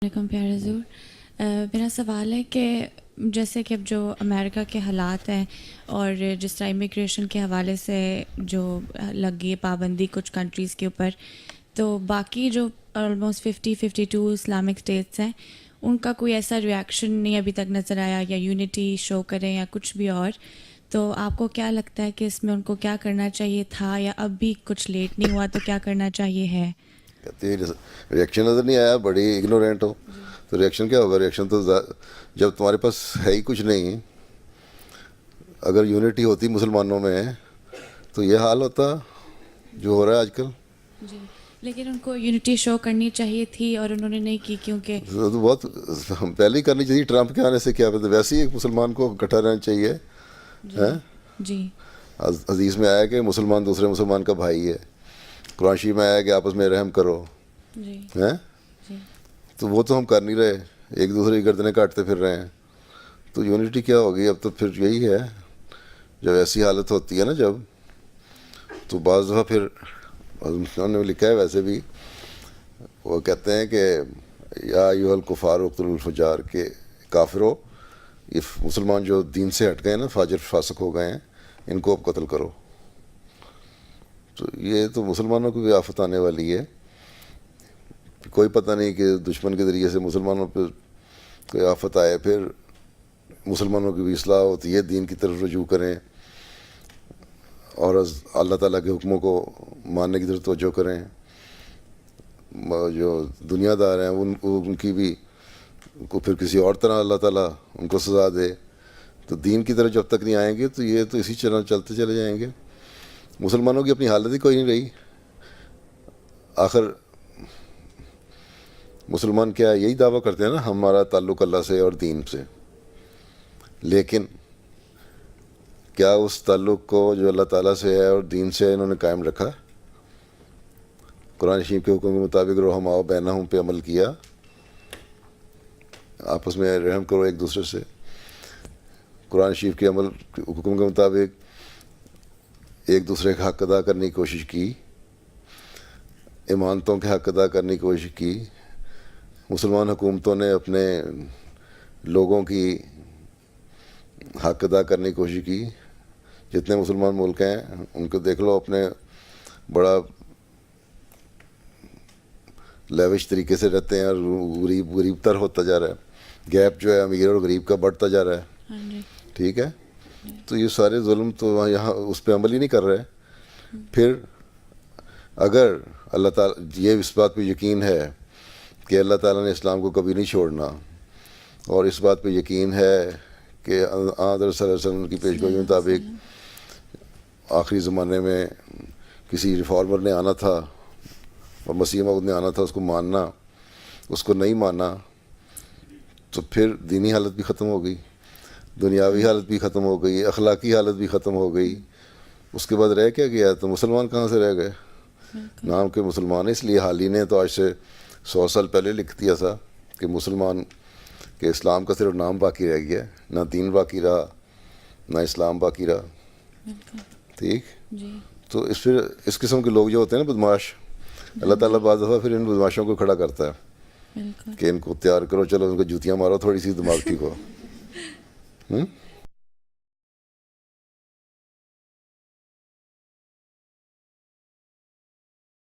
علیکم پیارے حضور، میرا سوال ہے کہ جیسے کہ اب جو امریکہ کے حالات ہیں اور جس طرح امیگریشن کے حوالے سے جو لگی ہے پابندی کچھ کنٹریز کے اوپر، تو باقی جو آلموسٹ 52 اسلامک اسٹیٹس ہیں ان کا کوئی ایسا ریئیکشن نہیں ابھی تک نظر آیا، یا یونٹی شو کریں یا کچھ بھی اور. تو آپ کو کیا لگتا ہے کہ اس میں ان کو کیا کرنا چاہیے تھا، یا اب بھی کچھ لیٹ نہیں ہوا تو کیا کرنا چاہیے ہے؟ کہتے ہیں ریئیکشن نظر نہیں آیا، بڑی اگنورینٹ ہو تو ریئیکشن کیا ہوگا؟ ریئیکشن تو جب تمہارے پاس ہے ہی کچھ نہیں. اگر یونٹی ہوتی مسلمانوں میں تو یہ حال ہوتا جو ہو رہا ہے آج کل. جی، لیکن ان کو یونٹی شو کرنی چاہیے تھی اور انہوں نے نہیں کی، کیونکہ تو بہت پہلے ہی کرنی چاہیے. ٹرمپ کے آنے سے کیا پتہ، ویسے ہی ایک مسلمان کو اکٹھا رہنا چاہیے. جی حدیث میں آیا کہ مسلمان دوسرے مسلمان کا بھائی ہے. قرآن شریف میں آیا کہ آپس میں رحم کرو. جی جی تو وہ تو ہم کر نہیں رہے، ایک دوسرے کی گردنیں کاٹتے پھر رہے ہیں. تو یونٹی کیا ہوگی؟ اب تو پھر یہی ہے، جب ایسی حالت ہوتی ہے نا، جب تو بعض دفعہ پھر انہوں نے لکھا ہے ویسے بھی، وہ کہتے ہیں کہ یا ایھا الکفار اقتلوا الفجار، کہ کافرو، یہ مسلمان جو دین سے ہٹ گئے نا، فاجر فاسق ہو گئے ہیں، ان کو اب قتل کرو. تو یہ تو مسلمانوں کو بھی آفت آنے والی ہے. کوئی پتہ نہیں کہ دشمن کے ذریعے سے مسلمانوں پہ کوئی آفت آئے، پھر مسلمانوں کی بھی اصلاح ہوتی ہے، دین کی طرف رجوع کریں اور اللہ تعالیٰ کے حکموں کو ماننے کی طرف توجہ کریں. جو دنیا دار ہیں ان کی بھی کو پھر کسی اور طرح اللہ تعالیٰ ان کو سزا دے. تو دین کی طرف جب تک نہیں آئیں گے تو یہ تو اسی طرح چلتے چلے جائیں گے. مسلمانوں کی اپنی حالت ہی کوئی نہیں رہی. آخر مسلمان کیا یہی دعویٰ کرتے ہیں نا، ہمارا تعلق اللہ سے اور دین سے، لیکن کیا اس تعلق کو جو اللہ تعالیٰ سے ہے اور دین سے انہوں نے قائم رکھا؟ قرآن شریف کے حکم کے مطابق رحماء بینہم پہ عمل کیا، آپس میں رحم کرو ایک دوسرے سے. قرآن شریف کے عمل حکم کے مطابق ایک دوسرے کا حق ادا کرنے کی کوشش کی، امانتوں کے حق ادا کرنے کی کوشش کی. مسلمان حکومتوں نے اپنے لوگوں کی حق ادا کرنے کی کوشش کی. جتنے مسلمان ملک ہیں ان کو دیکھ لو، اپنے بڑا لیوش طریقے سے رہتے ہیں، اور غریب تر ہوتا جا رہا ہے. گیپ جو ہے امیر اور غریب کا بڑھتا جا رہا ہے. ٹھیک ہے، تو یہ سارے ظلم تو یہاں اس پہ عمل ہی نہیں کر رہے. پھر اگر اللہ تعالیٰ، یہ اس بات پہ یقین ہے کہ اللہ تعالیٰ نے اسلام کو کبھی نہیں چھوڑنا، اور اس بات پہ یقین ہے کہ آدر صلی اللہ علیہ وسلم کی پیشگوئی کے مطابق آخری زمانے میں کسی ریفارمر نے آنا تھا اور مسیح موعود نے آنا تھا، اس کو ماننا، اس کو نہیں مانا، تو پھر دینی حالت بھی ختم ہو گئی، دنیاوی حالت بھی ختم ہو گئی، اخلاقی حالت بھی ختم ہو گئی. اس کے بعد رہ کیا گیا؟ تو مسلمان کہاں سے رہ گئے؟ نام کے مسلمان. اس لیے حال ہی نے تو آج سے 100 سال پہلے لکھ دیا تھا کہ مسلمان کہ اسلام کا صرف نام باقی رہ گیا، نہ دین باقی رہا، نہ اسلام باقی رہا. ٹھیک. تو اس قسم کے لوگ جو ہوتے ہیں نا بدماش، اللہ تعالیٰ بعض دفعہ پھر ان بدماشوں کو کھڑا کرتا ہے کہ ان کو تیار کرو، چلو ان کو جوتیاں مارو، تھوڑی سی دماغ ٹھیک ہو.